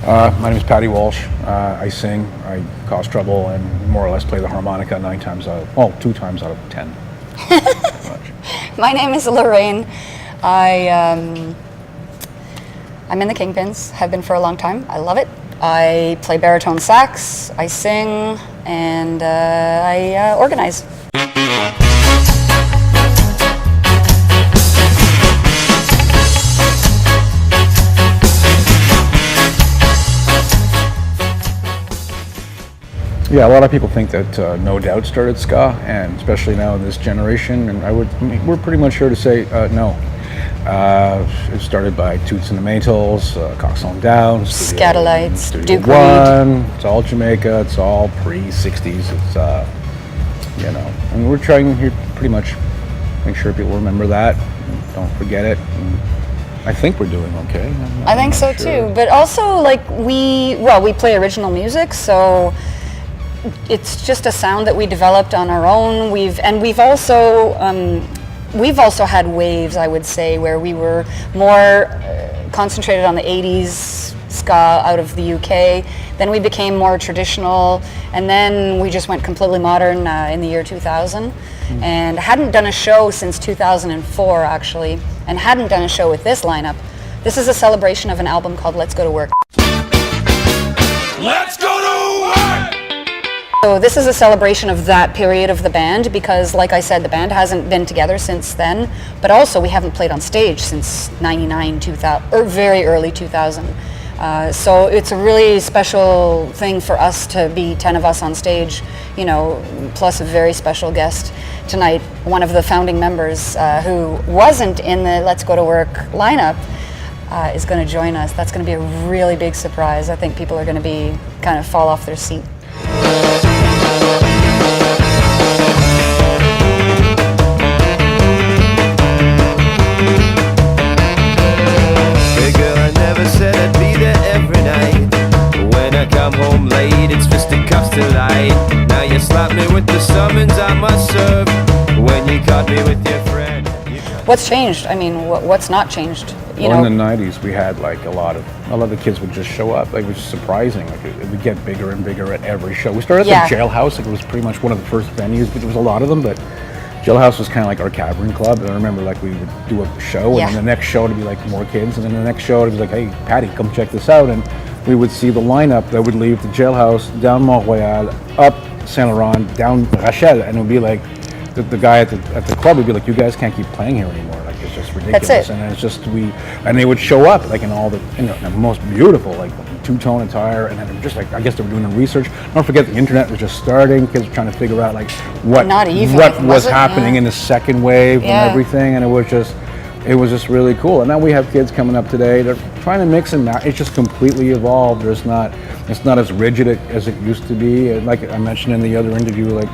My name is Patty Walsh. I sing, I cause trouble, and more or less play the harmonica 2 times out of 10. Pretty much. My name is Lorraine. I'm in the Kingpins, have been for a long time. I love it. I play baritone sax, I sing, and I organize. Yeah, a lot of people think that No Doubt started ska, and especially now in this generation, and we're pretty much here to say no. It started by Toots and the Maytals, Cox on Down, Scatolites, Duke One. It's all Jamaica. It's all pre-60s. It's and we're trying here pretty much make sure people remember that, and don't forget it. And I think we're doing okay. I think so sure. too. But also, like we play original music, so it's just a sound that we developed on our own. We've also had waves, I would say, where we were more concentrated on the 80s ska out of the UK. Then we became more traditional, and then we just went completely modern in the year 2000. And hadn't done a show since 2004, actually, and hadn't done a show with this lineup. This is a celebration of an album called Let's Go to Work. Let's go to work! So this is a celebration of that period of the band because, like I said, the band hasn't been together since then, but also we haven't played on stage since 99, 2000, or very early 2000. So it's a really special thing for us to be 10 of us on stage, plus a very special guest tonight, one of the founding members who wasn't in the Let's Go to Work lineup is going to join us. That's going to be a really big surprise. I think people are going to be kind of fall off their seat. Said I'd be there every night. When I come home late, it's fisticuffs delight. Now you slap me with the summons I must serve. When you caught me with your friend. What's changed? I mean, what's not changed? In the 90s, we had like a lot of the kids would just show up. Like, it was surprising. Like, it would get bigger and bigger at every show. We started at the Jailhouse. Like, it was pretty much one of the first venues, but there was a lot of them. But Jailhouse was kind of like our cavern club. And I remember, like, we would do a show, and then the next show to be like more kids, and then the next show to be like, hey, Patty, come check this out. And we would see the lineup that would leave the Jailhouse, down Montreal, up Saint Laurent, down Rachel, and it would be like the guy at the club would be like, you guys can't keep playing here anymore. Like, it's just ridiculous. That's it. And it's just and they would show up like in all the the most beautiful like two-tone attire, and then just like I guess they were doing the research. Don't forget the internet was just starting. Kids were trying to figure out like what was happening in the second wave and everything, and it was just really cool. And now we have kids coming up today. They're trying to mix and match. It's just completely evolved. It's not as rigid as it used to be. And like I mentioned in the other interview, like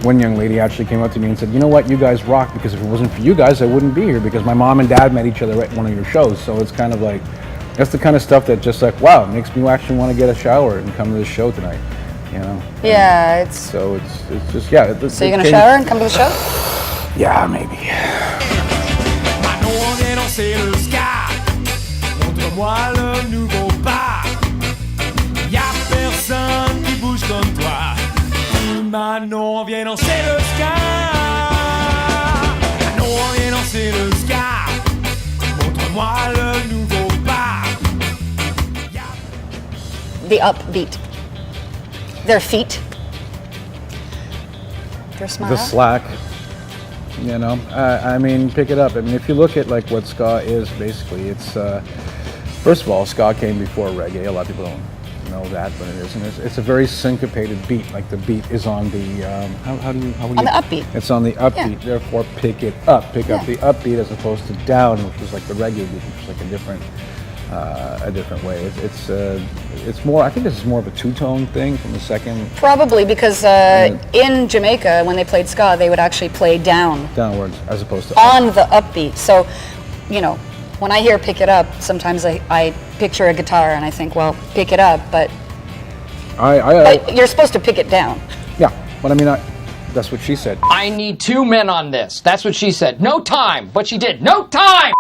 one young lady actually came up to me and said, you know what, you guys rock, because if it wasn't for you guys, I wouldn't be here, because my mom and dad met each other at one of your shows. So it's kind of like, that's the kind of stuff that just like, wow, makes me actually want to get a shower and come to this show tonight, Yeah, it's... So it's just, So you're going to shower and come to the show? Yeah, maybe. Maintenant on vient danser le ska. Montre-moi le nouveau pas. Y'a personne qui bouge comme toi. Maintenant on vient danser le ska. Maintenant on vient danser le ska. Montre-moi le nouveau pas. The upbeat. Their feet. Their smile. The slack. I mean, pick it up. I mean, if you look at like what ska is, basically, it's first of all, ska came before reggae. A lot of people don't know that, but it isn't. It's a very syncopated beat. Like the beat is on the on the upbeat. It's on the upbeat. Therefore, pick it up. Pick up the upbeat as opposed to down, which is like the reggae beat, which is like a different way. It's more. I think this is more of a two-tone thing from the second. Probably because in Jamaica, when they played ska, they would actually play downwards as opposed to on the upbeat. So, when I hear "pick it up," sometimes I picture a guitar and I think, well, pick it up, but but you're supposed to pick it down. Yeah, but I mean, That's what she said. I need 2 men on this. That's what she said. No time. But she did. No time!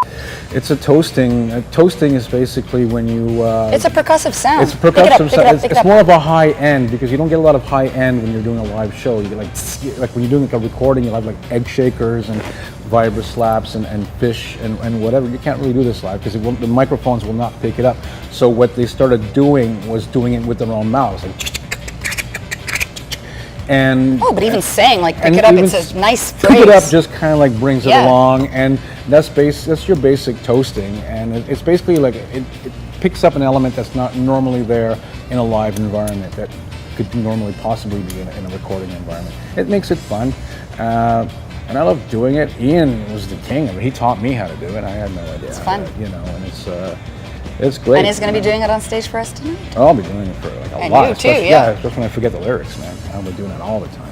It's a toasting. Toasting is basically when you... It's a percussive sound. It's a percussive sound. It's more of a high end because you don't get a lot of high end when you're doing a live show. You get like when you're doing like a recording, you have like egg shakers and vibra slaps and fish and whatever. You can't really do this live because the microphones will not pick it up. So what they started doing was doing it with their own mouths. Like, and but even saying like pick it up, it's a nice phrase. Pick it up just kind of like brings it along, and that's your basic toasting, and it's basically like it picks up an element that's not normally there in a live environment that could normally possibly be in a recording environment. It makes it fun, and I love doing it. Ian was the king of it. He taught me how to do it. I had no idea. It's fun, and it's great. And he's going to be doing it on stage for us tonight. I'll be doing it for like a lot. And you too, especially when I forget the lyrics, man. I'll be doing it all the time.